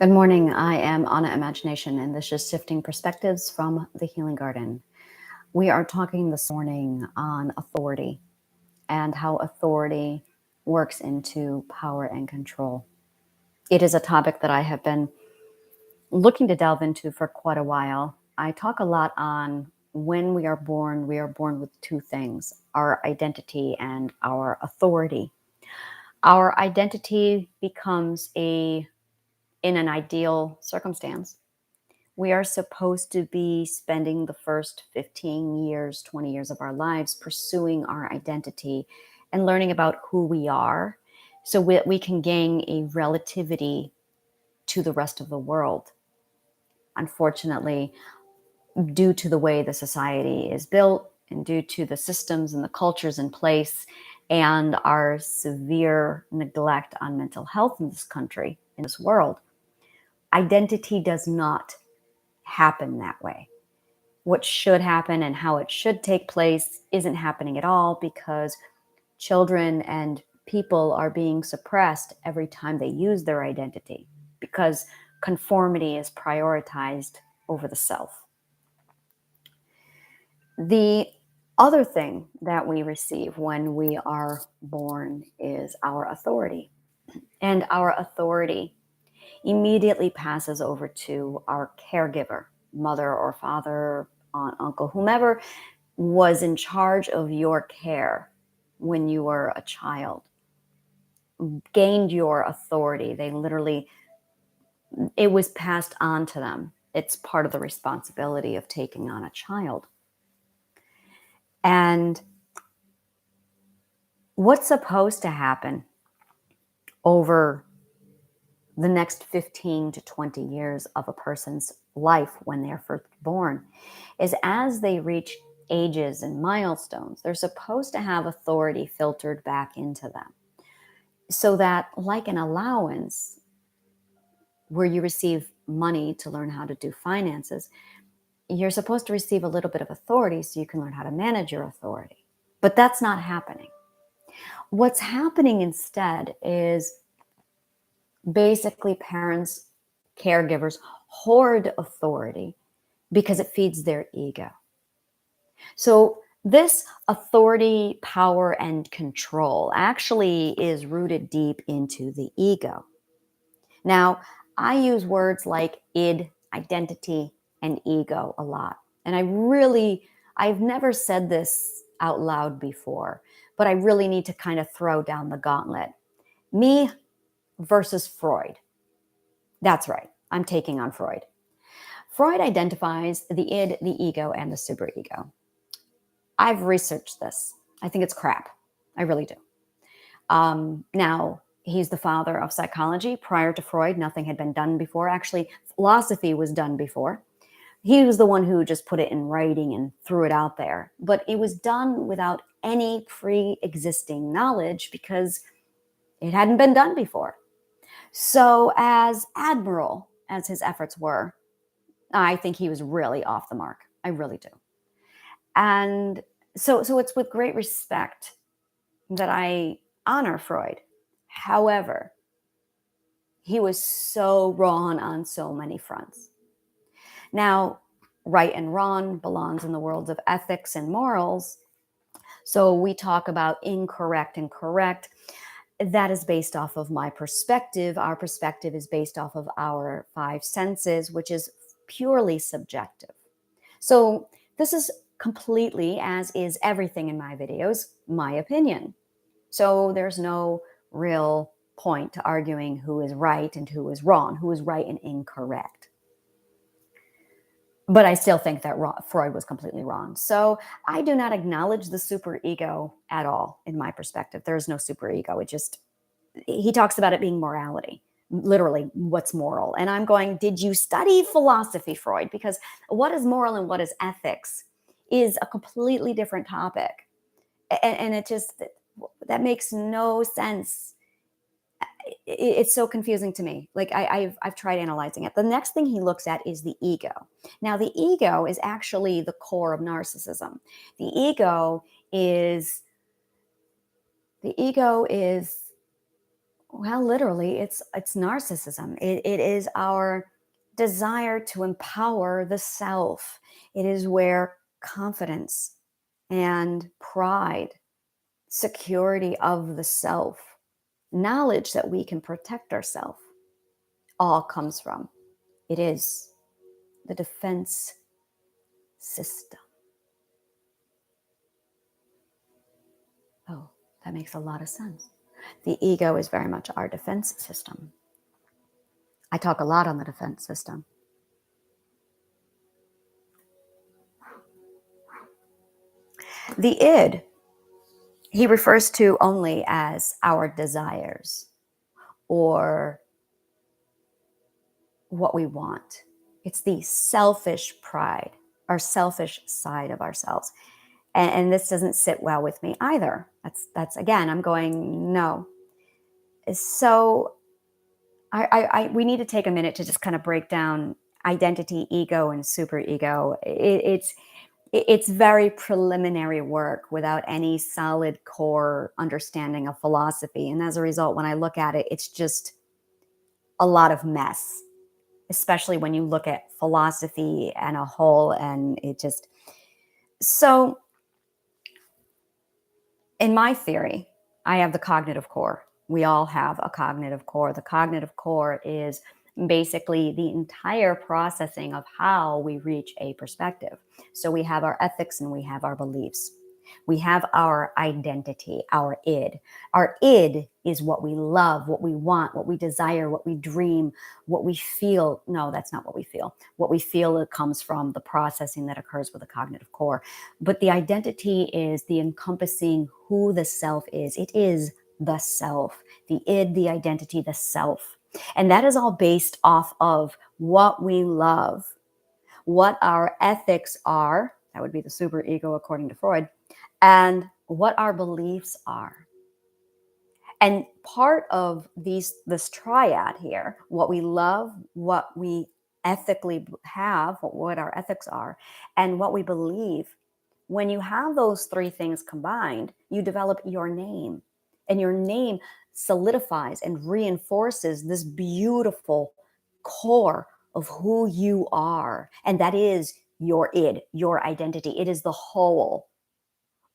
Good morning. I am Anna Imagination, and this is Shifting Perspectives from the Healing Garden. We are talking this morning on authority and how authority works into power and control. It is a topic that I have been looking to delve into for quite a while. I talk a lot on when we are born with two things: our identity and our authority. Our identity becomes in an ideal circumstance, we are supposed to be spending the first 15 years, 20 years of our lives pursuing our identity and learning about who we are so we can gain a relativity to the rest of the world. Unfortunately, due to the way the society is built and due to the systems and the cultures in place and our severe neglect on mental health in this country, in this world, identity does not happen that way. What should happen and how it should take place isn't happening at all because children and people are being suppressed every time they use their identity because conformity is prioritized over the self. The other thing that we receive when we are born is our authority. And our authority immediately passes over to our caregiver, mother or father, aunt, uncle, whomever was in charge of your care when you were a child, gained your authority. It was passed on to them. It's part of the responsibility of taking on a child. And what's supposed to happen over the next 15 to 20 years of a person's life when they're first born is as they reach ages and milestones, they're supposed to have authority filtered back into them. So that, like an allowance where you receive money to learn how to do finances, you're supposed to receive a little bit of authority so you can learn how to manage your authority. But that's not happening. What's happening instead is basically parents, caregivers hoard authority because it feeds their ego. So this authority, power, and control actually is rooted deep into the ego. Now, I use words like id, identity, and ego a lot. And I've never said this out loud before, but I really need to kind of throw down the gauntlet. Me versus Freud. That's right. I'm taking on Freud. Freud identifies the id, the ego, and the superego. I've researched this. I think it's crap. I really do. Now, he's the father of psychology. Prior to Freud, nothing had been done before. Actually, philosophy was done before. He was the one who just put it in writing and threw it out there. But it was done without any pre-existing knowledge because it hadn't been done before. So as admirable as his efforts were, I think he was really off the mark. I really do. And so it's with great respect that I honor Freud. However, he was so wrong on so many fronts. Now, right and wrong belongs in the worlds of ethics and morals. So we talk about incorrect and correct. That is based off of my perspective. Our perspective is based off of our five senses, which is purely subjective. So this is completely, as is everything in my videos, my opinion. So there's no real point to arguing who is right and who is wrong, who is right and incorrect. But I still think that Freud was completely wrong. So I do not acknowledge the superego at all in my perspective. There is no superego. He talks about it being morality, literally what's moral. And I'm going, did you study philosophy, Freud? Because what is moral and what is ethics is a completely different topic. And that makes no sense. It's so confusing to me. Like I've tried analyzing it. The next thing he looks at is the ego. Now, the ego is actually the core of narcissism. The ego is Well, literally, it's narcissism. It is our desire to empower the self. It is where confidence and pride, security of the self, knowledge that we can protect ourselves all comes from. It is the defense system. Oh, that makes a lot of sense. The ego is very much our defense system. I talk a lot on the defense system. The id, he refers to only as our desires or what we want. It's the selfish pride, our selfish side of ourselves. And this doesn't sit well with me either. That's again, I'm going, no. So we need to take a minute to just kind of break down identity, ego, and superego. It's very preliminary work without any solid core understanding of philosophy. And as a result, when I look at it, it's just a lot of mess, especially when you look at philosophy and a whole. And it just, so in my theory, I have the cognitive core. We all have a cognitive core. The cognitive core is basically the entire processing of how we reach a perspective. So we have our ethics and we have our beliefs. We have our identity, our id. Our id is what we love, what we want, what we desire, what we dream, what we feel. No, that's not what we feel. What we feel, it comes from the processing that occurs with the cognitive core. But the identity is the encompassing who the self is. It is the self, the id, the identity, the self. And that is all based off of what we love, what our ethics are. That would be the superego according to Freud, and what our beliefs are. And part of this triad here, what we love, what we ethically have, what our ethics are, and what we believe, when you have those three things combined, you develop your name. And your name solidifies and reinforces this beautiful core of who you are. And that is your id, your identity. It is the whole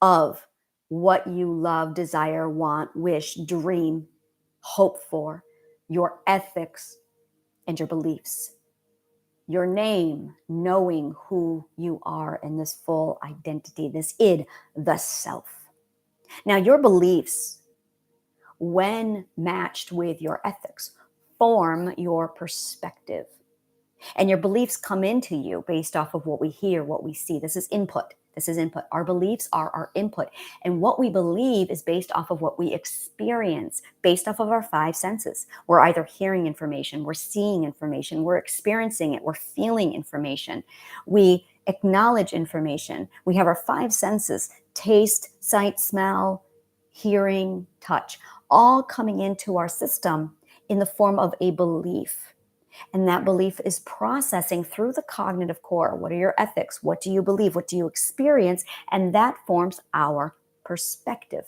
of what you love, desire, want, wish, dream, hope for, your ethics, and your beliefs. Your name, knowing who you are in this full identity, this id, the self. Now, your beliefs, when matched with your ethics, form your perspective. And your beliefs come into you based off of what we hear, what we see. This is input. This is input. Our beliefs are our input. And what we believe is based off of what we experience, based off of our five senses. We're either hearing information, we're seeing information, we're experiencing it, we're feeling information. We acknowledge information. We have our five senses: taste, sight, smell, hearing, touch, all coming into our system in the form of a belief. And that belief is processing through the cognitive core. What are your ethics? What do you believe? What do you experience? And that forms our perspective.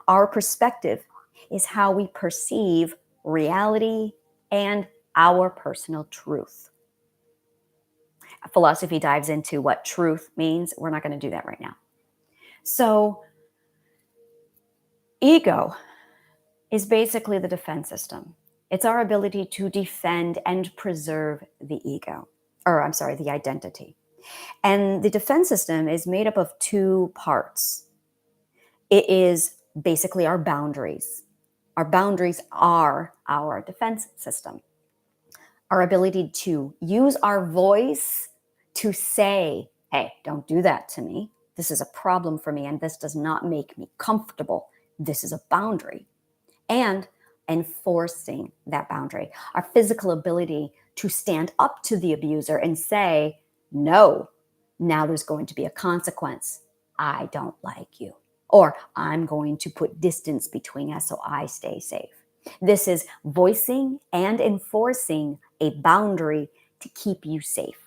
Our perspective is how we perceive reality and our personal truth. Philosophy dives into what truth means. We're not going to do that right now. So, ego is basically the defense system. It's our ability to defend and preserve the ego, or I'm sorry, the identity. And the defense system is made up of two parts. It is basically our boundaries. Our boundaries are our defense system. Our ability to use our voice to say, hey, don't do that to me. This is a problem for me, and this does not make me comfortable. This is a boundary. And enforcing that boundary, our physical ability to stand up to the abuser and say, no, now there's going to be a consequence. I don't like you. Or I'm going to put distance between us so I stay safe. This is voicing and enforcing a boundary to keep you safe.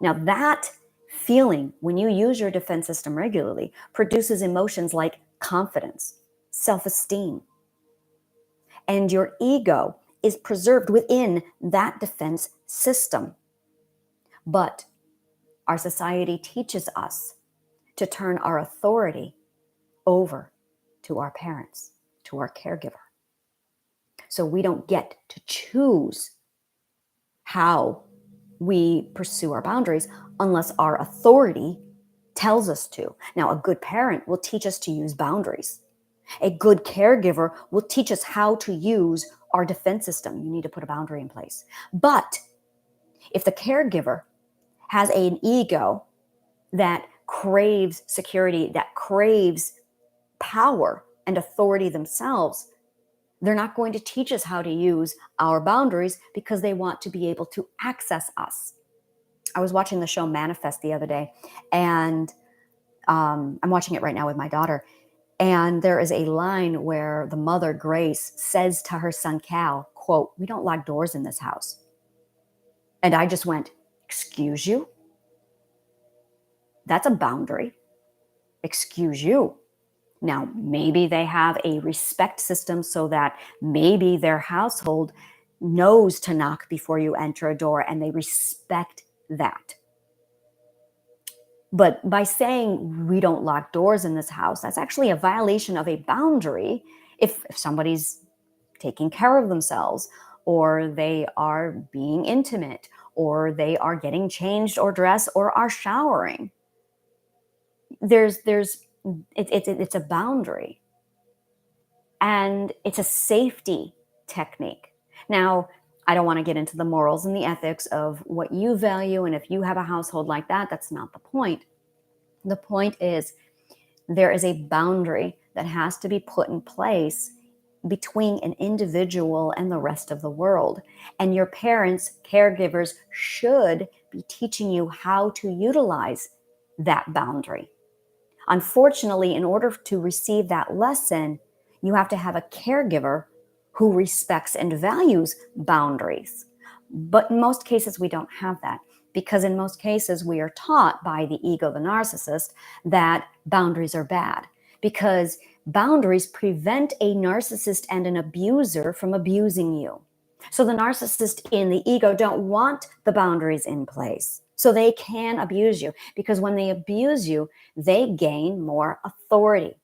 Now, that feeling, when you use your defense system regularly, produces emotions like confidence, self-esteem, And your ego is preserved within that defense system. But our society teaches us to turn our authority over to our parents, to our caregiver. So we don't get to choose how we pursue our boundaries unless our authority tells us to. Now, a good parent will teach us to use boundaries. A good caregiver will teach us how to use our defense system. You need to put a boundary in place. But if the caregiver has an ego that craves security, that craves power and authority themselves, they're not going to teach us how to use our boundaries because they want to be able to access us. I was watching the show Manifest the other day, and I'm watching it right now with my daughter. And there is a line where the mother, Grace, says to her son, Cal, quote, "We don't lock doors in this house." And I just went, "Excuse you? That's a boundary. Excuse you." Now, maybe they have a respect system so that maybe their household knows to knock before you enter a door and they respect that. But by saying we don't lock doors in this house, that's actually a violation of a boundary if somebody's taking care of themselves, or they are being intimate, or they are getting changed or dressed or are showering. It's a boundary, and it's a safety technique. Now, I don't want to get into the morals and the ethics of what you value, and if you have a household like that, that's not the point. The point is there is a boundary that has to be put in place between an individual and the rest of the world. And your parents, caregivers, should be teaching you how to utilize that boundary. Unfortunately, in order to receive that lesson, you have to have a caregiver who respects and values boundaries. But in most cases, we don't have that, because in most cases, we are taught by the ego, the narcissist, that boundaries are bad, because boundaries prevent a narcissist and an abuser from abusing you. So the narcissist and the ego don't want the boundaries in place, so they can abuse you, because when they abuse you, they gain more authority.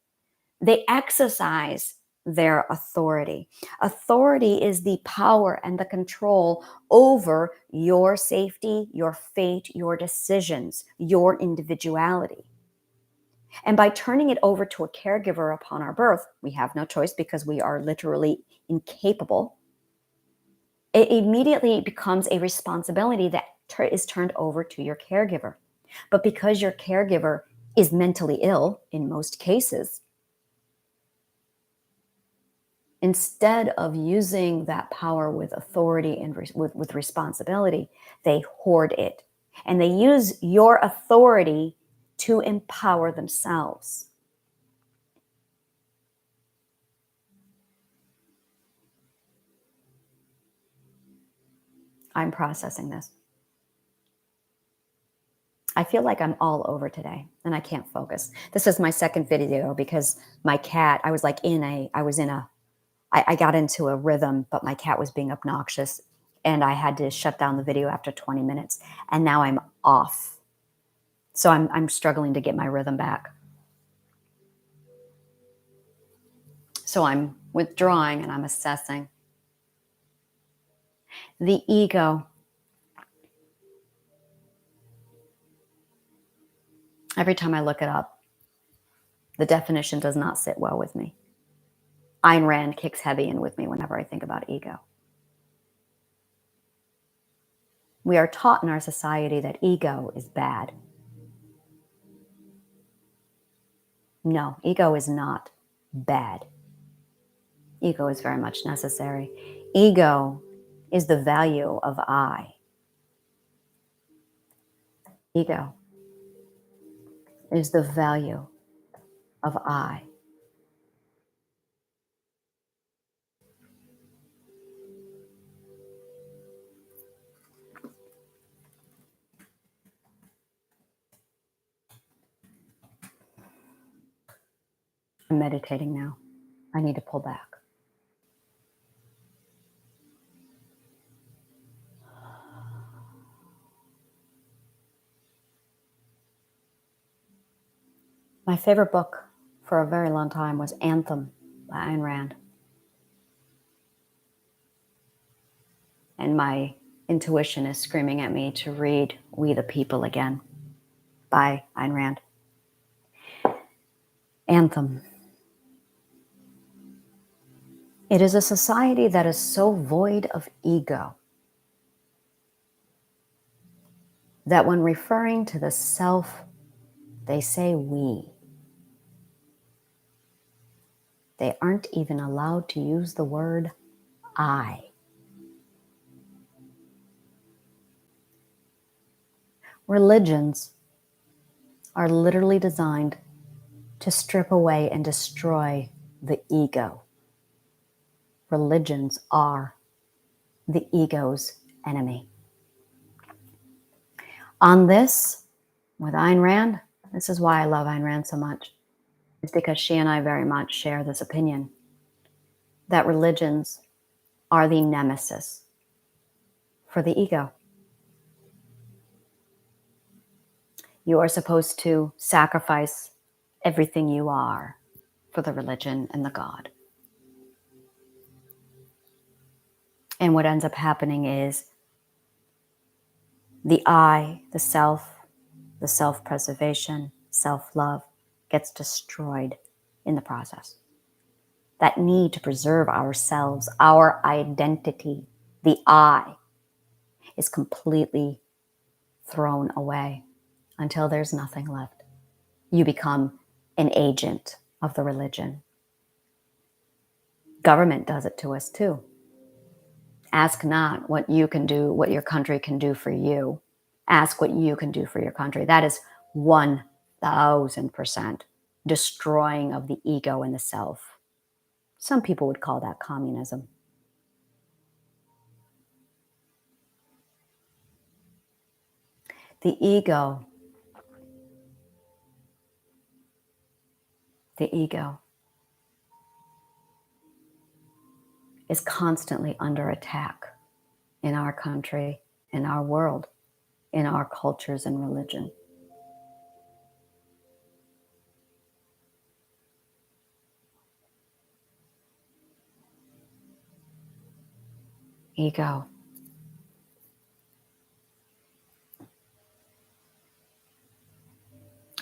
They exercise their authority. Authority is the power and the control over your safety, your fate, your decisions, your individuality. And by turning it over to a caregiver upon our birth, we have no choice because we are literally incapable. It immediately becomes a responsibility that is turned over to your caregiver. But because your caregiver is mentally ill in most cases, instead of using that power with authority and with responsibility, they hoard it. And they use your authority to empower themselves. I'm processing this. I feel like I'm all over today and I can't focus. This is my second video because my cat, I was I got into a rhythm, but my cat was being obnoxious and I had to shut down the video after 20 minutes. And now I'm off. So I'm struggling to get my rhythm back. So I'm withdrawing and I'm assessing. The ego. Every time I look it up, the definition does not sit well with me. Ayn Rand kicks heavy in with me whenever I think about ego. We are taught in our society that ego is bad. No, ego is not bad. Ego is very much necessary. Ego is the value of I. Ego is the value of I. I'm meditating now. I need to pull back. My favorite book for a very long time was Anthem by Ayn Rand. And my intuition is screaming at me to read We the People again by Ayn Rand. Anthem. It is a society that is so void of ego that when referring to the self, they say we. They aren't even allowed to use the word I. Religions are literally designed to strip away and destroy the ego. Religions are the ego's enemy. On this, with Ayn Rand, this is why I love Ayn Rand so much. It's because she and I very much share this opinion that religions are the nemesis for the ego. You are supposed to sacrifice everything you are for the religion and the God. And what ends up happening is the I, the self-preservation, self-love gets destroyed in the process. That need to preserve ourselves, our identity, the I, is completely thrown away until there's nothing left. You become an agent of the religion. Government does it to us too. Ask not what you can do, what your country can do for you. Ask what you can do for your country. That is 1000% destroying of the ego and the self. Some people would call that communism. The ego is constantly under attack in our country, in our world, in our cultures and religion. Ego.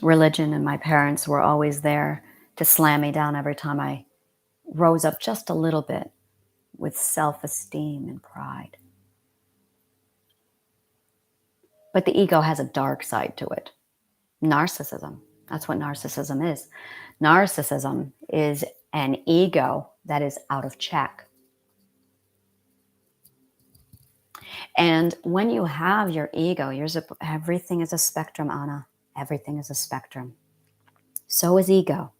Religion and my parents were always there to slam me down every time I rose up just a little bit with self-esteem and pride. But the ego has a dark side to it. Narcissism. That's what narcissism is. Narcissism is an ego that is out of check. And when you have your ego, everything is a spectrum, Anna. Everything is a spectrum. So is ego.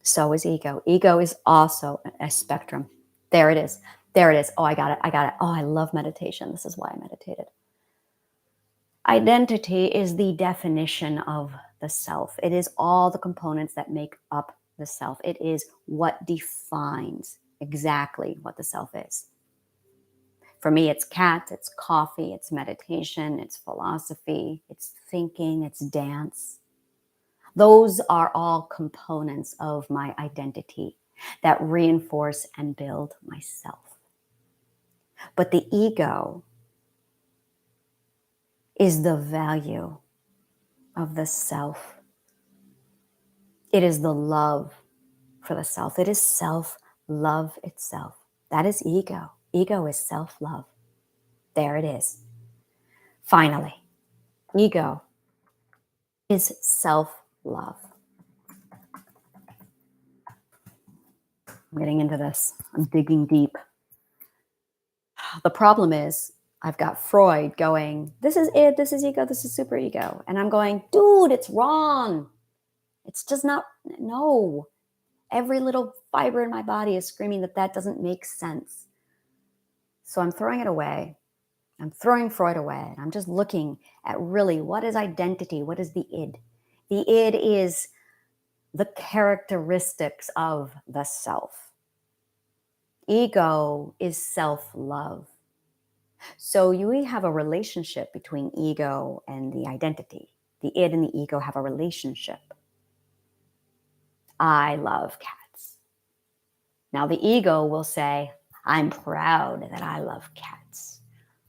So is ego. Ego is also a spectrum. There it is. There it is. Oh, I got it. I got it. Oh, I love meditation. This is why I meditated. Identity is the definition of the self. It is all the components that make up the self. It is what defines exactly what the self is. For me, it's cats, it's coffee, it's meditation, it's philosophy, it's thinking, it's dance. Those are all components of my identity that reinforce and build myself. But the ego is the value of the self. It is the love for the self. It is self-love itself. That is ego. Ego is self-love. There it is. Finally, ego is self-love. I'm getting into this. I'm digging deep. The problem is I've got Freud going, this is it, this is ego, this is superego. And I'm going, dude, it's wrong. It's just not, no. Every little fiber in my body is screaming that that doesn't make sense. So I'm throwing it away. I'm throwing Freud away. And I'm just looking at really what is identity? What is the id? The id is the characteristics of the self. Ego is self-love. So you have a relationship between ego and the identity. The id and the ego have a relationship. I love cats. Now, the ego will say, I'm proud that I love cats.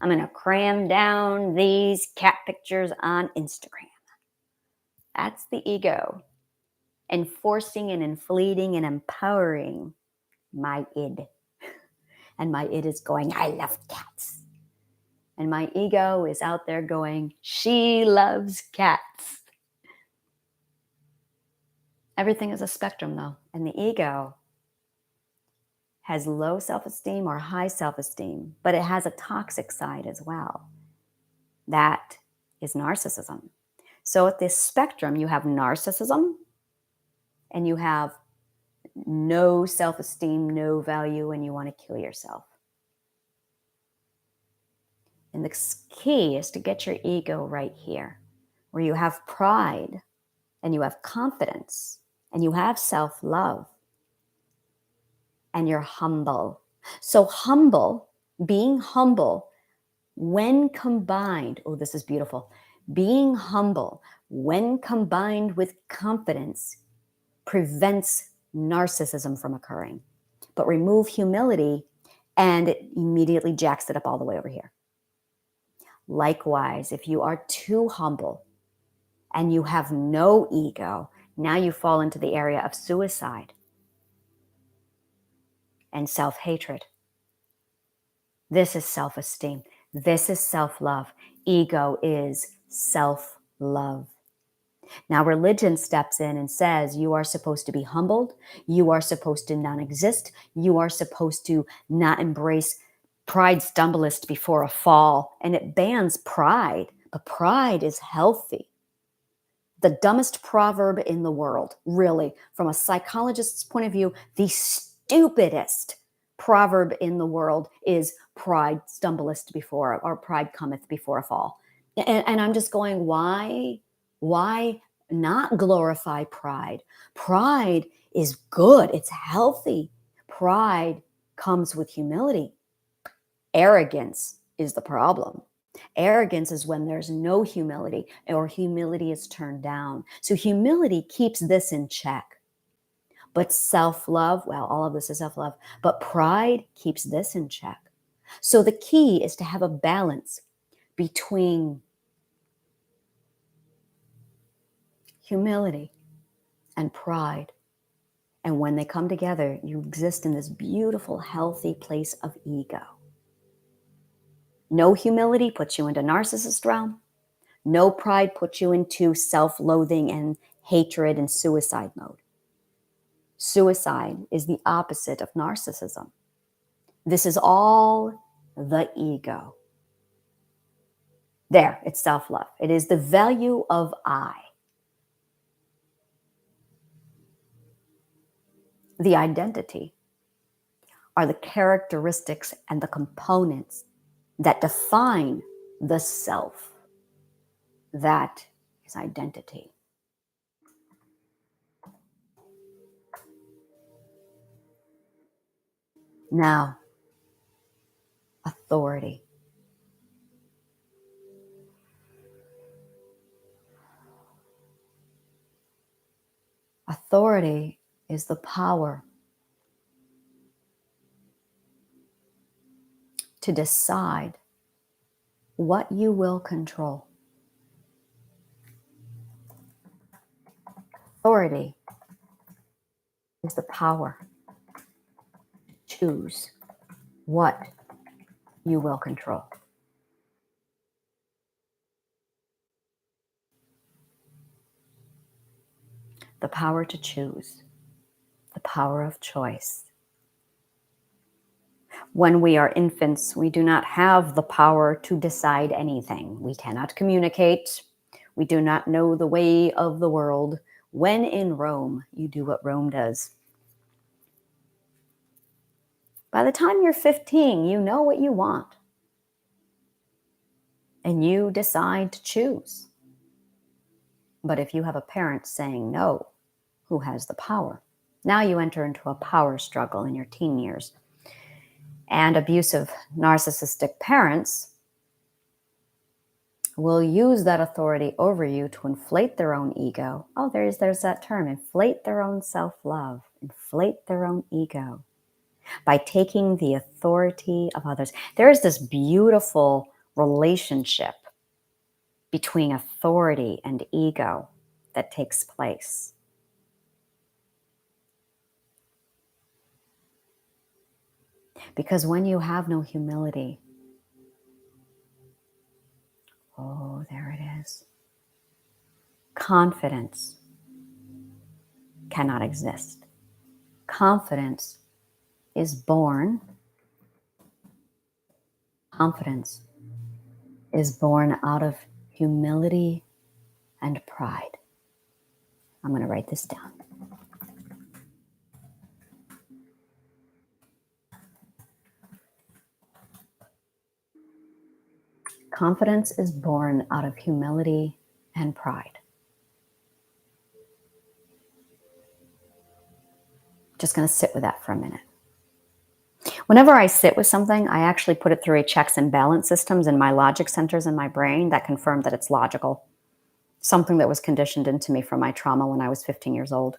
I'm going to cram down these cat pictures on Instagram. That's the ego enforcing and inflating and empowering my id. And my id is going, I love cats. And my ego is out there going, she loves cats. Everything is a spectrum, though. And the ego has low self-esteem or high self-esteem, but it has a toxic side as well. That is narcissism. So at this spectrum, you have narcissism and you have no self-esteem, no value, and you want to kill yourself. And the key is to get your ego right here, where you have pride and you have confidence and you have self-love and you're humble. So being humble, when combined, oh, this is beautiful. Being humble, when combined with confidence, prevents narcissism from occurring. But remove humility and it immediately jacks it up all the way over here. Likewise, if you are too humble and you have no ego, now you fall into the area of suicide and self-hatred. This is self-esteem. This is self-love. Ego is self-love. Now religion steps in and says you are supposed to be humbled. You are supposed to non-exist. You are supposed to not embrace pride stumblest before a fall. And it bans pride, but pride is healthy. The dumbest proverb in the world, really, from a psychologist's point of view, the stupidest proverb in the world is pride stumblest before, or pride cometh before a fall. And I'm just going, why not glorify pride? Pride is good. It's healthy. Pride comes with humility. Arrogance is the problem. Arrogance is when there's no humility or humility is turned down. So humility keeps this in check. But self-love, well, all of this is self-love, but pride keeps this in check. So the key is to have a balance between humility and pride. And when they come together, you exist in this beautiful, healthy place of ego. No humility puts you into narcissist realm. No pride puts you into self-loathing and hatred and suicide mode. Suicide is the opposite of narcissism. This is all the ego. There, it's self-love. It is the value of I. The identity are the characteristics and the components that define the self. That is identity. Now, authority. Authority is the power to decide what you will control. Authority is the power to choose what you will control. The power to choose, the power of choice. When we are infants, we do not have the power to decide anything. We cannot communicate. We do not know the way of the world. When in Rome, you do what Rome does. By the time you're 15, you know what you want. And you decide to choose. But if you have a parent saying no, who has the power? Now you enter into a power struggle in your teen years. And abusive, narcissistic parents will use that authority over you to inflate their own ego. Oh, there's that term, inflate their own self-love, inflate their own ego by taking the authority of others. There is this beautiful relationship between authority and ego that takes place. Because when you have no humility, oh, there it is. Confidence cannot exist. Confidence is born. Confidence is born out of humility and pride. I'm going to write this down. Confidence is born out of humility and pride. Just going to sit with that for a minute. Whenever I sit with something, I actually put it through a checks and balance systems in my logic centers in my brain that confirm that it's logical. Something that was conditioned into me from my trauma when I was 15 years old.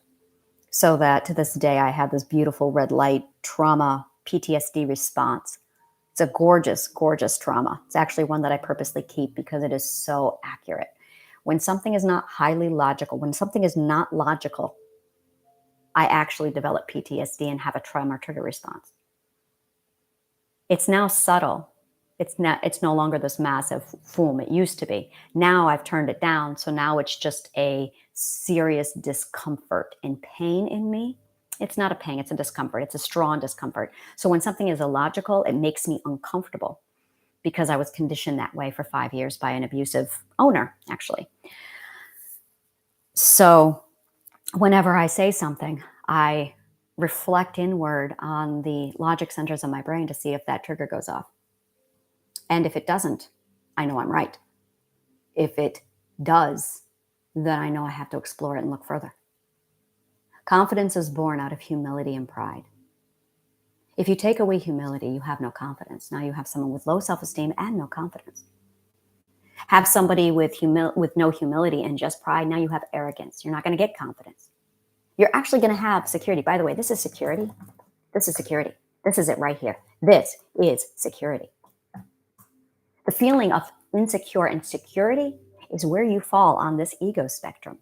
So that to this day, I have this beautiful red light trauma PTSD response. It's a gorgeous, gorgeous trauma. It's actually one that I purposely keep because it is so accurate. When something is not highly logical, when something is not logical, I actually develop PTSD and have a trauma trigger response. It's now subtle. It's no longer this massive boom it used to be. Now I've turned it down. So now it's just a serious discomfort and pain in me. It's not a pain, it's a discomfort. It's a strong discomfort. So when something is illogical, it makes me uncomfortable because I was conditioned that way for 5 years by an abusive owner, actually. So whenever I say something, I reflect inward on the logic centers of my brain to see if that trigger goes off. And if it doesn't, I know I'm right. If it does, then I know I have to explore it and look further. Confidence is born out of humility and pride. If you take away humility, you have no confidence. Now you have someone with low self-esteem and no confidence. Have somebody with no humility and just pride, now you have arrogance. You're not going to get confidence. You're actually going to have security. By the way, this is security. This is security. This is it right here. This is security. The feeling of insecure and security is where you fall on this ego spectrum.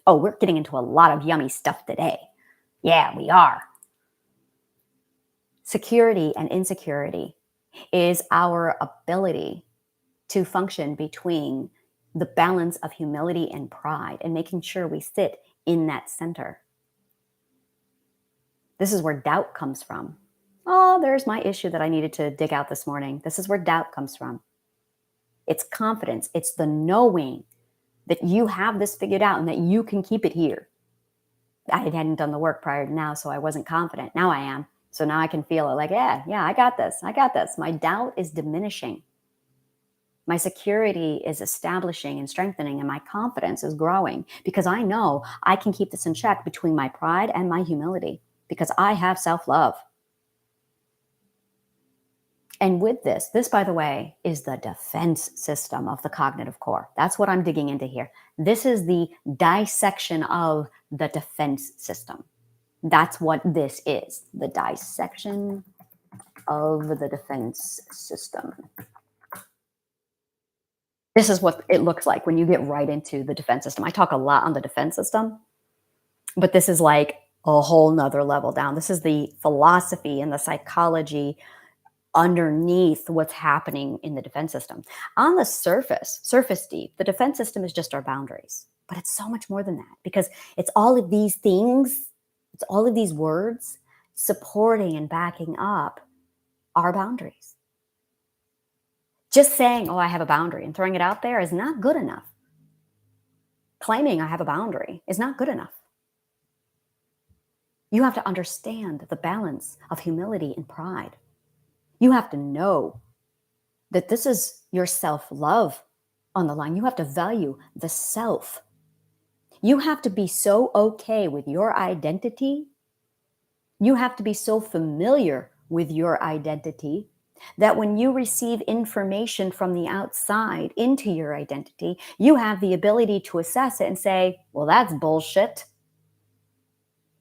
Oh, we're getting into a lot of yummy stuff today. Yeah, we are. Security and insecurity is our ability to function between the balance of humility and pride and making sure we sit in that center. This is where doubt comes from. Oh, there's my issue that I needed to dig out this morning. This is where doubt comes from. It's confidence. It's the knowing that you have this figured out and that you can keep it here. I hadn't done the work prior to now, so I wasn't confident. Now I am. So now I can feel it like, yeah, I got this. I got this. My doubt is diminishing. My security is establishing and strengthening, and my confidence is growing because I know I can keep this in check between my pride and my humility because I have self-love. And with this, by the way, is the defense system of the cognitive core. That's what I'm digging into here. This is the dissection of the defense system. That's what this is, the dissection of the defense system. This is what it looks like when you get right into the defense system. I talk a lot on the defense system, but this is like a whole nother level down. This is the philosophy and the psychology underneath what's happening in the defense system. On the surface deep, the defense system is just our boundaries, but it's so much more than that because it's all of these things, it's all of these words supporting and backing up our boundaries. Just saying, oh, I have a boundary and throwing it out there is not good enough. Claiming I have a boundary is not good enough. You have to understand the balance of humility and pride. You have to know that this is your self-love on the line. You have to value the self. You have to be so okay with your identity. You have to be so familiar with your identity That when you receive information from the outside into your identity, you have the ability to assess it and say, well, that's bullshit.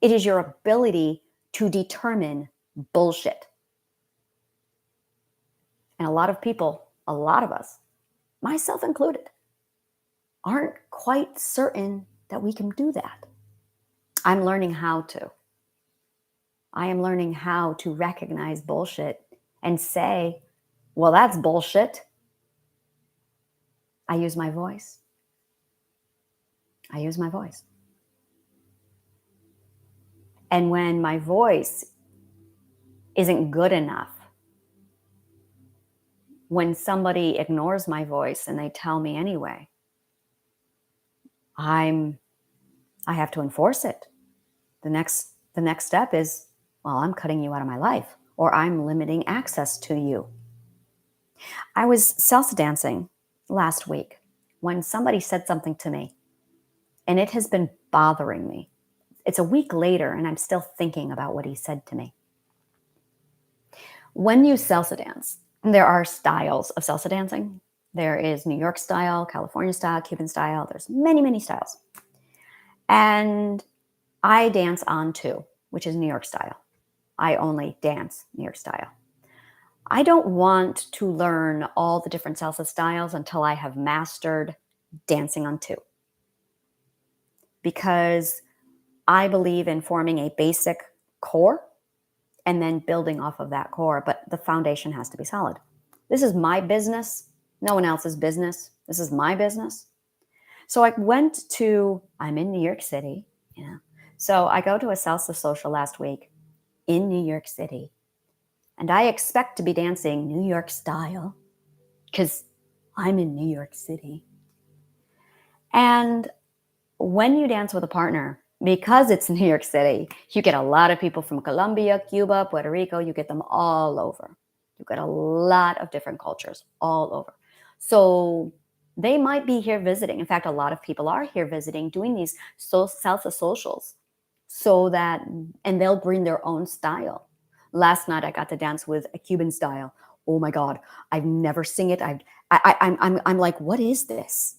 It is your ability to determine bullshit. And a lot of people, a lot of us, myself included, aren't quite certain that we can do that. I'm learning how to. I am learning how to recognize bullshit and say, well, that's bullshit. I use my voice. I use my voice. And when my voice isn't good enough, when somebody ignores my voice and they tell me anyway, I have to enforce it. The next step is, well, I'm cutting you out of my life, or I'm limiting access to you. I was salsa dancing last week when somebody said something to me, and it has been bothering me. It's a week later, and I'm still thinking about what he said to me. When you salsa dance, there are styles of salsa dancing. There is New York style, California style, Cuban style. There's many, many styles. And I dance on two, which is New York style. I only dance New York style. I don't want to learn all the different salsa styles until I have mastered dancing on two. Because I believe in forming a basic core and then building off of that core, but the foundation has to be solid. This is my business, no one else's business. This is my business. So I'm in New York City, So I go to a salsa social last week in New York City, and I expect to be dancing New York style because I'm in New York City. And when you dance with a partner, because it's New York City, you get a lot of people from Colombia, Cuba, Puerto Rico. You get them all over. You get a lot of different cultures all over. So they might be here visiting. In fact, a lot of people are here visiting, doing these salsa socials, and they'll bring their own style. Last night, I got to dance with a Cuban style. Oh my God, I've never seen it. I'm like, what is this?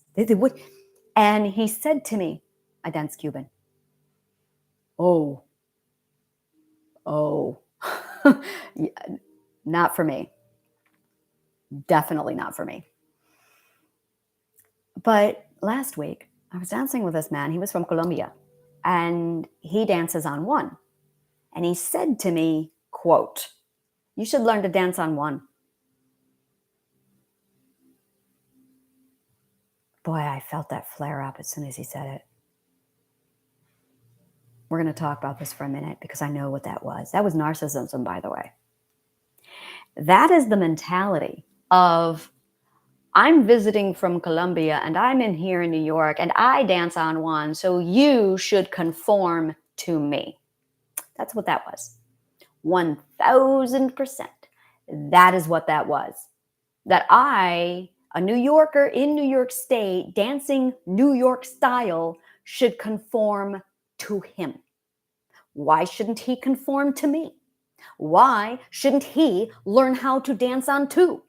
And he said to me, I dance Cuban. Oh, yeah, not for me. Definitely not for me. But last week, I was dancing with this man. He was from Colombia, and he dances on one. And he said to me, quote, you should learn to dance on one. Boy, I felt that flare up as soon as he said it. We're going to talk about this for a minute because I know what that was. That was narcissism, by the way. That is the mentality of, I'm visiting from Colombia and I'm in here in New York and I dance on one, so you should conform to me. That's what that was. 1000%. That is what that was. That I, a New Yorker in New York State, dancing New York style, should conform to him. Why shouldn't he conform to me? Why shouldn't he learn how to dance on two?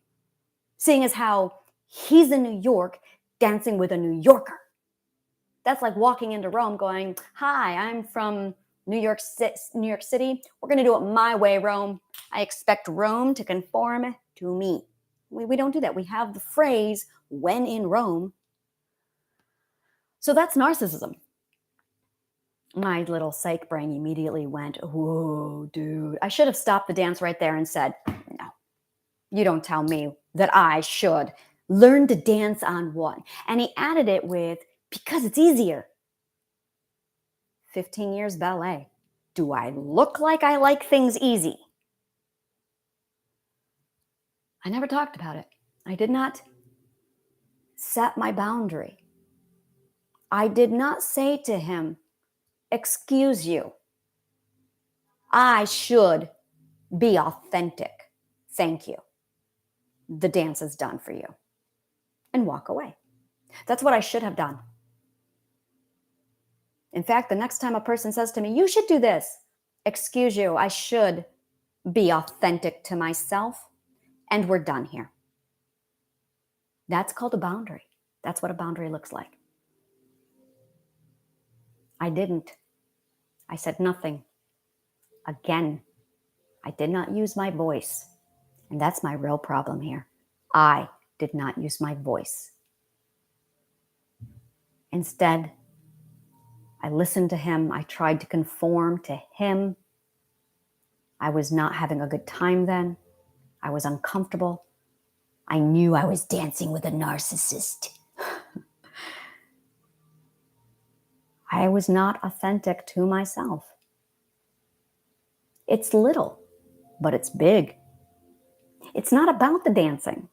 Seeing as how he's in New York dancing with a New Yorker. That's like walking into Rome going, hi, I'm from New York City. We're going to do it my way, Rome. I expect Rome to conform to me. We don't do that. We have the phrase, when in Rome. So that's narcissism. My little psych brain immediately went, whoa, dude. I should have stopped the dance right there and said, no, you don't tell me that I should learn to dance on one. And he added it with, because it's easier. 15 years ballet. Do I look like I like things easy? I never talked about it. I did not set my boundary. I did not say to him, excuse you, I should be authentic. Thank you. The dance is done for you. And walk away. That's what I should have done. In fact, the next time a person says to me, you should do this, excuse you, I should be authentic to myself and we're done here. That's called a boundary. That's what a boundary looks like. I didn't. I said nothing. Again, I did not use my voice. And that's my real problem here. I did not use my voice. Instead, I listened to him. I tried to conform to him. I was not having a good time then. I was uncomfortable. I knew I was dancing with a narcissist. I was not authentic to myself. It's little, but it's big. It's not about the dancing.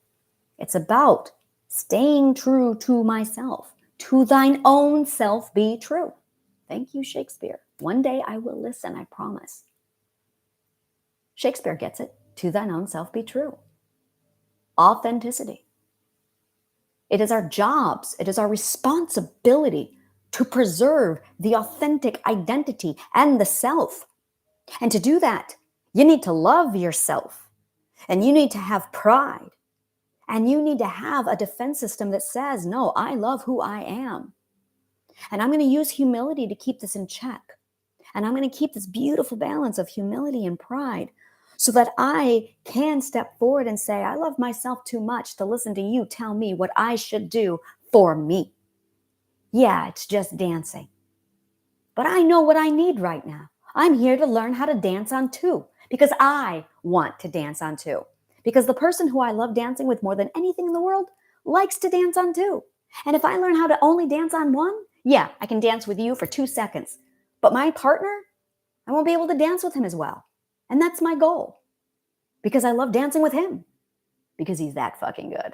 It's about staying true to myself. To thine own self be true. Thank you, Shakespeare. One day I will listen, I promise. Shakespeare gets it. To thine own self be true. Authenticity. It is our jobs, it is our responsibility to preserve the authentic identity and the self. And to do that, you need to love yourself, and you need to have pride, and you need to have a defense system that says, no, I love who I am. And I'm going to use humility to keep this in check. And I'm going to keep this beautiful balance of humility and pride so that I can step forward and say, I love myself too much to listen to you tell me what I should do for me. Yeah, it's just dancing. But I know what I need right now. I'm here to learn how to dance on two because I want to dance on two. Because the person who I love dancing with more than anything in the world likes to dance on two. And if I learn how to only dance on one, yeah, I can dance with you for 2 seconds. But my partner, I won't be able to dance with him as well. And that's my goal. Because I love dancing with him. Because he's that fucking good.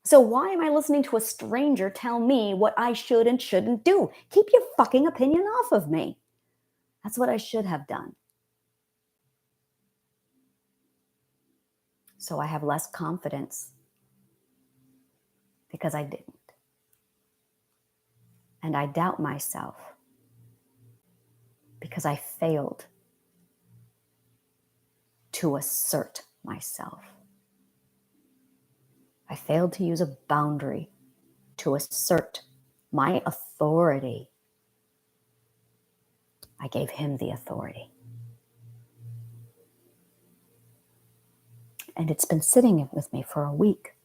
So why am I listening to a stranger tell me what I should and shouldn't do? Keep your fucking opinion off of me. That's what I should have done. So I have less confidence because I didn't. And I doubt myself because I failed to assert myself. I failed to use a boundary to assert my authority. I gave him the authority. And it's been sitting with me for a week.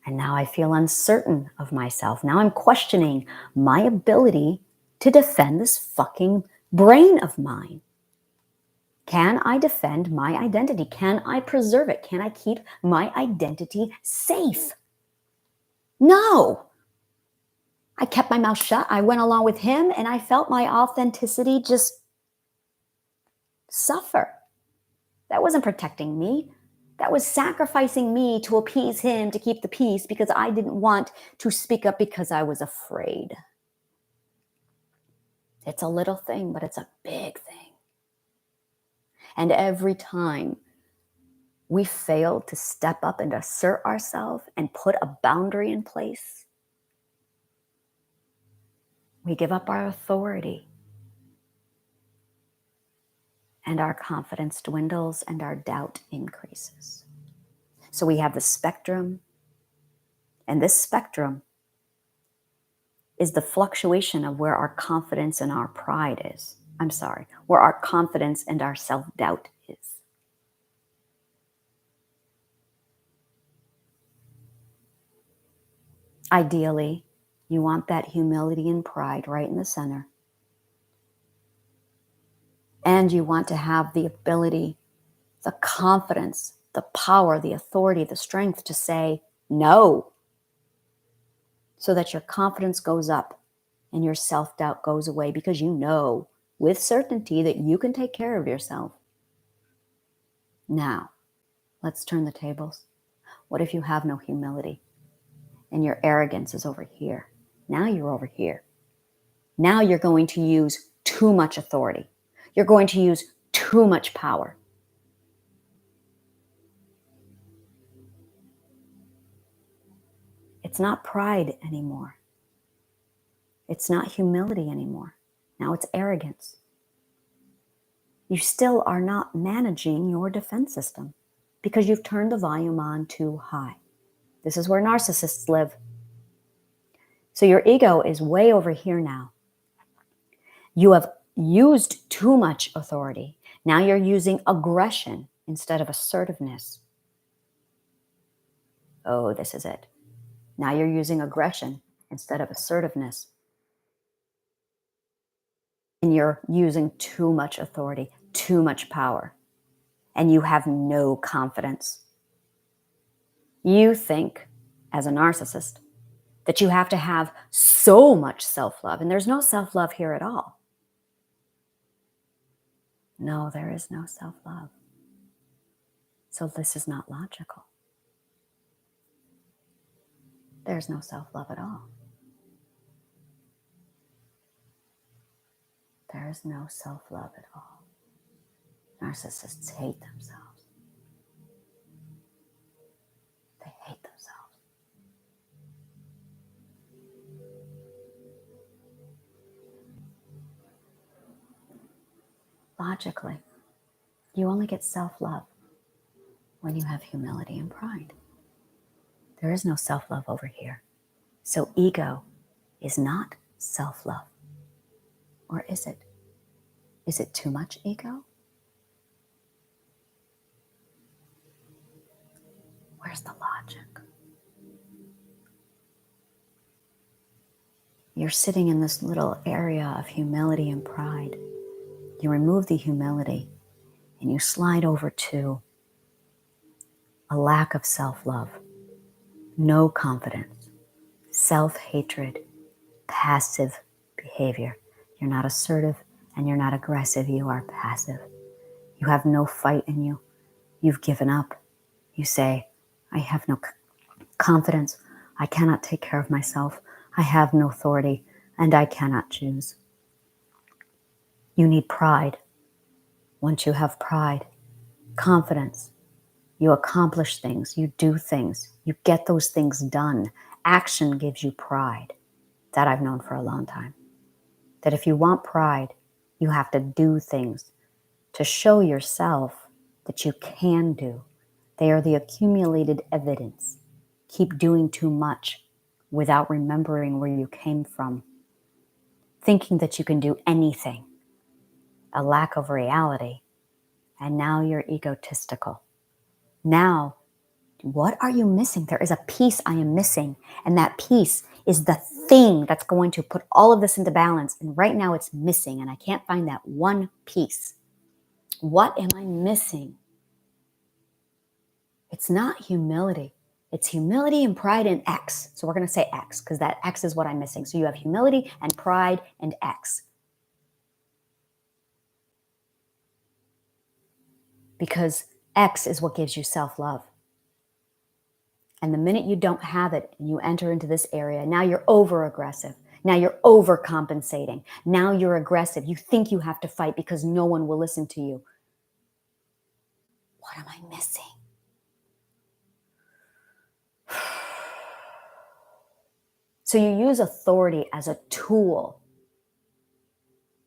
And now I feel uncertain of myself. Now I'm questioning my ability to defend this fucking brain of mine. Can I defend my identity? Can I preserve it? Can I keep my identity safe? No. I kept my mouth shut. I went along with him and I felt my authenticity just suffer. That wasn't protecting me. That was sacrificing me to appease him, to keep the peace, because I didn't want to speak up because I was afraid. It's a little thing, but it's a big thing. And every time we fail to step up and assert ourselves and put a boundary in place, we give up our authority. And our confidence dwindles and our doubt increases. So we have the spectrum, and this spectrum is the fluctuation of where our confidence and our pride is. Where our confidence and our self-doubt is. Ideally, you want that humility and pride right in the center. And you want to have the ability, the confidence, the power, the authority, the strength to say no. So that your confidence goes up and your self-doubt goes away because you know with certainty that you can take care of yourself. Now, let's turn the tables. What if you have no humility and your arrogance is over here? Now you're over here. Now you're going to use too much authority. You're going to use too much power. It's not pride anymore. It's not humility anymore. Now it's arrogance. You still are not managing your defense system because you've turned the volume on too high. This is where narcissists live. So your ego is way over here now. You have used too much authority. Now you're using aggression instead of assertiveness. Oh, this is it. Now you're using aggression instead of assertiveness. And you're using too much authority, too much power, and you have no confidence. You think, as a narcissist, that you have to have so much self-love, and there's no self-love here at all. No, there is no self-love. So this is not logical. There's no self-love at all. There is no self-love at all. Narcissists hate themselves. They hate themselves. Logically, you only get self-love when you have humility and pride. There is no self-love over here. So ego is not self-love. Or is it? Is it too much ego? Where's the logic? You're sitting in this little area of humility and pride. You remove the humility and you slide over to a lack of self-love, no confidence, self-hatred, passive behavior. You're not assertive and you're not aggressive. You are passive. You have no fight in you. You've given up. You say, I have no confidence. I cannot take care of myself. I have no authority and I cannot choose. You need pride. Once you have pride, confidence, you accomplish things, you do things, you get those things done. Action gives you pride. That I've known for a long time. That if you want pride, you have to do things to show yourself that you can do. They are the accumulated evidence. Keep doing too much without remembering where you came from. Thinking that you can do anything. A lack of reality. And now you're egotistical. Now, what are you missing? There is a piece I am missing. And that piece is the thing that's going to put all of this into balance. And right now it's missing. And I can't find that one piece. What am I missing? It's not humility. It's humility and pride and X. So we're going to say X because that X is what I'm missing. So you have humility and pride and X. Because X is what gives you self-love. And the minute you don't have it and you enter into this area, now you're over-aggressive. Now you're overcompensating. Now you're aggressive. You think you have to fight because no one will listen to you. What am I missing? So you use authority as a tool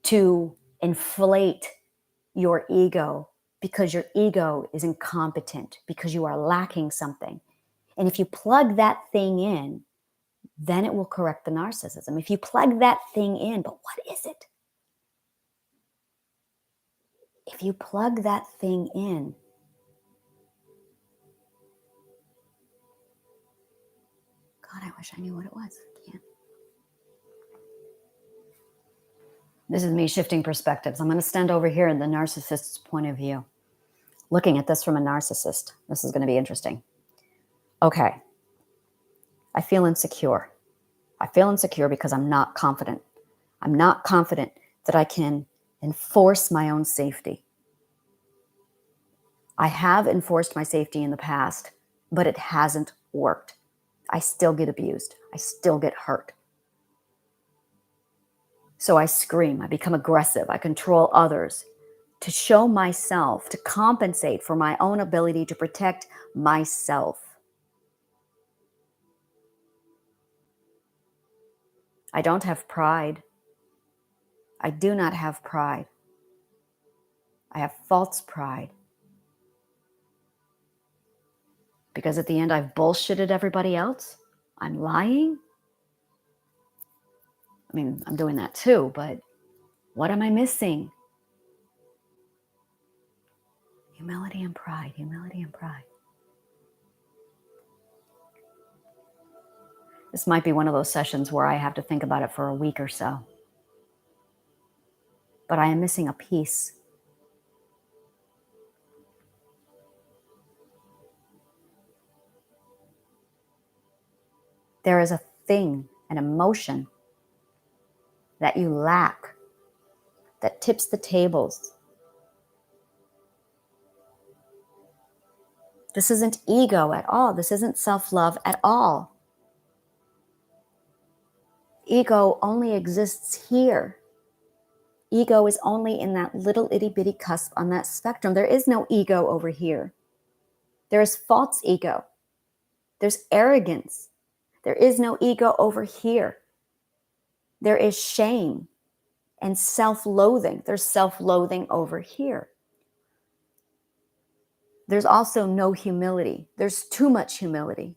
to inflate your ego because your ego is incompetent, because you are lacking something. And if you plug that thing in, then it will correct the narcissism. If you plug that thing in, but what is it? If you plug that thing in, God, I wish I knew what it was. I can't. This is me shifting perspectives. I'm going to stand over here in the narcissist's point of view. Looking at this from a narcissist. This is going to be interesting. Okay. I feel insecure. I feel insecure because I'm not confident. I'm not confident that I can enforce my own safety. I have enforced my safety in the past, but it hasn't worked. I still get abused. I still get hurt. So I scream. I become aggressive. I control others to show myself, to compensate for my own ability to protect myself. I don't have pride. I do not have pride. I have false pride. Because at the end, I've bullshitted everybody else. I'm lying. I mean, I'm doing that too, but what am I missing? Humility and pride, humility and pride. This might be one of those sessions where I have to think about it for a week or so. But I am missing a piece. There is a thing, an emotion that you lack that tips the tables. This isn't ego at all. This isn't self-love at all. Ego only exists here. Ego is only in that little itty bitty cusp on that spectrum. There is no ego over here. There is false ego. There's arrogance. There is no ego over here. There is shame and self-loathing. There's self-loathing over here. There's also no humility. There's too much humility.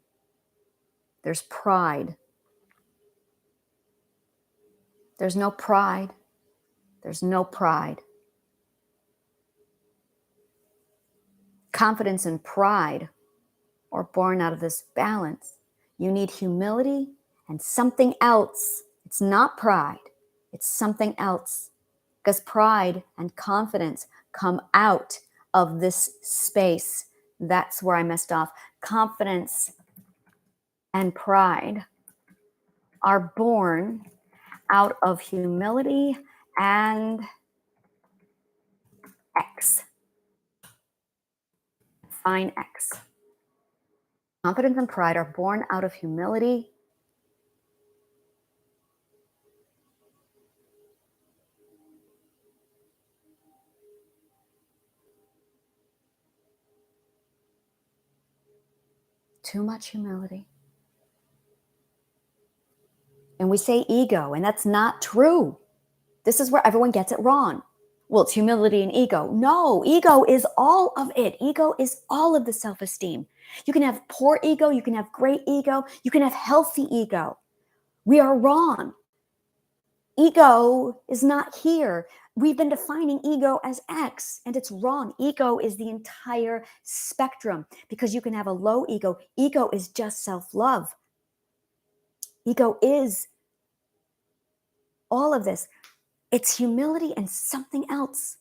There's pride. There's no pride. There's no pride. Confidence and pride are born out of this balance. You need humility and something else. It's not pride. It's something else. Because pride and confidence come out of this space. That's where I messed off. Confidence and pride are born out of humility and X. Define X. Confidence and pride are born out of humility too much humility. And we say ego, and that's not true. This is where everyone gets it wrong. Well, it's humility and ego. No, ego is all of it. Ego is all of the self-esteem. You can have poor ego. You can have great ego. You can have healthy ego. We are wrong. Ego is not here. We've been defining ego as X, and it's wrong. Ego is the entire spectrum because you can have a low ego. Ego is just self-love. Ego is all of this. It's humility and something else.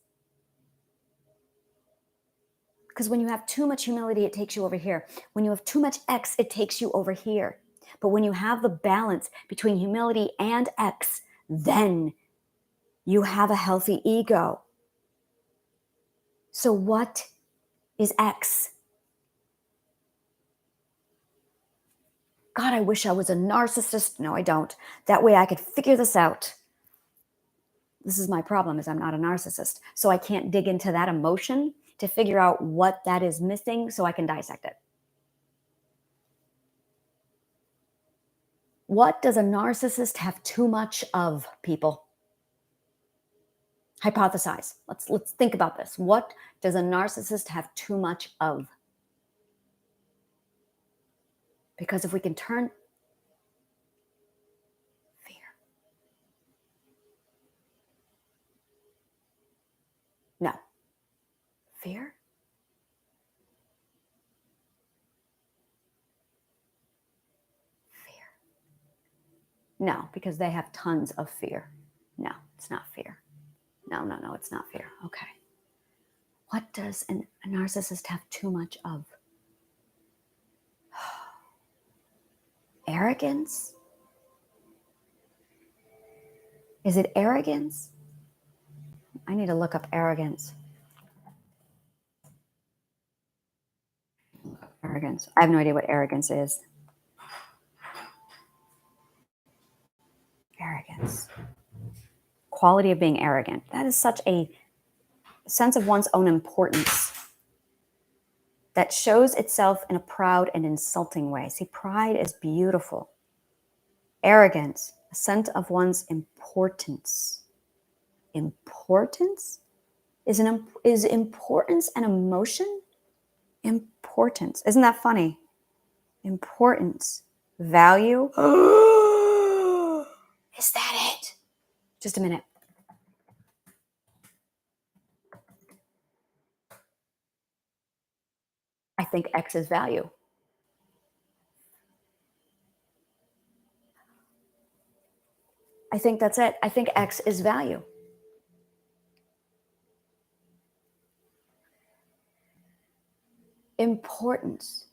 Because when you have too much humility, it takes you over here. When you have too much X, it takes you over here. But when you have the balance between humility and X, then you have a healthy ego. So what is X? God, I wish I was a narcissist. No, I don't. That way I could figure this out. This is my problem, is I'm not a narcissist. So I can't dig into that emotion to figure out what that is missing so I can dissect it. What does a narcissist have too much of, people? Hypothesize. Let's think about this. What does a narcissist have too much of? Because if we can turn fear. No. Fear? Fear. No, because they have tons of fear. No, it's not fear. No, it's not fear. Okay. What does a narcissist have too much of? Arrogance? Is it arrogance? I need to look up arrogance. Arrogance. I have no idea what arrogance is. Arrogance. Quality of being arrogant. That is such a sense of one's own importance that shows itself in a proud and insulting way. See, pride is beautiful. Arrogance, a sense of one's importance. Importance? Is importance an emotion? Importance. Isn't that funny? importance, value. Is that it? Just a minute. I think X is value. I think that's it. I think X is value. Importance.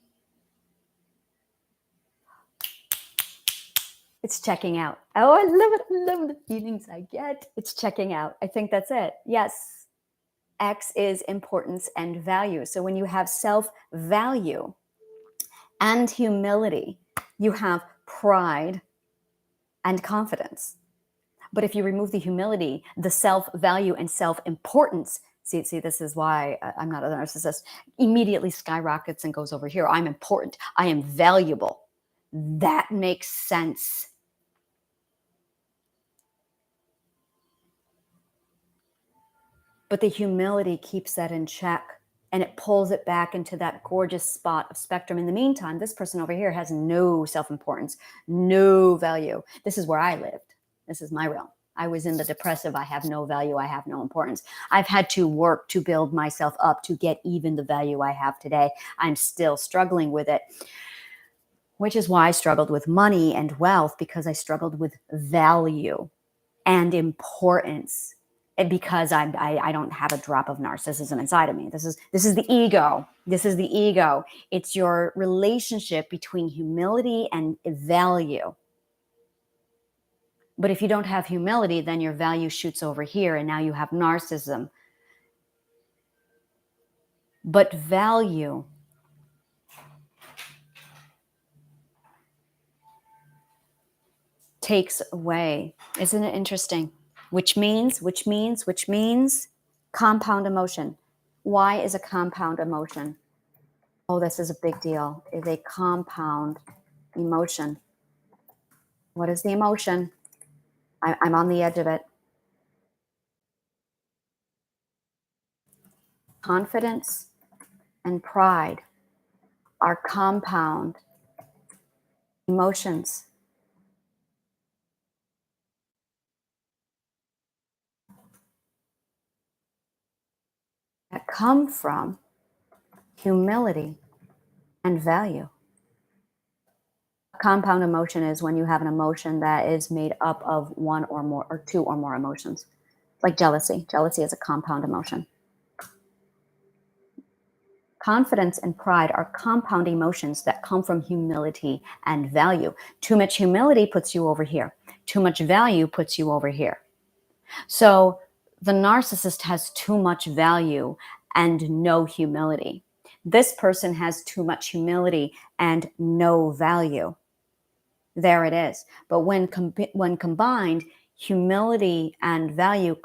It's checking out. Oh, I love it. I love the feelings I get. It's checking out. I think that's it. Yes. X is importance and value. So when you have self-value and humility, you have pride and confidence. But if you remove the humility, the self-value and self-importance, see, this is why I'm not a narcissist, immediately skyrockets and goes over here. I'm important. I am valuable. That makes sense. But the humility keeps that in check and it pulls it back into that gorgeous spot of spectrum. In the meantime, this person over here has no self-importance, no value. This is where I lived. This is my realm. I was in the depressive. I have no value. I have no importance. I've had to work to build myself up to get even the value I have today. I'm still struggling with it, which is why I struggled with money and wealth, because I struggled with value and importance. And because I don't have a drop of narcissism inside of me. This is the ego. This is the ego. It's your relationship between humility and value. But if you don't have humility, then your value shoots over here and now you have narcissism. But value takes away. Isn't it interesting? Which means compound emotion. Why is a compound emotion? Oh, this is a big deal. Is a compound emotion. What is the emotion? I'm on the edge of it. Confidence and pride are compound emotions. That come from humility and value. A compound emotion is when you have an emotion that is made up of one or more or two or more emotions. Like jealousy. Jealousy is a compound emotion. Confidence and pride are compound emotions that come from humility and value. Too much humility puts you over here. Too much value puts you over here. So the narcissist has too much value and no humility. This person has too much humility and no value. There it is. But when combined, humility and value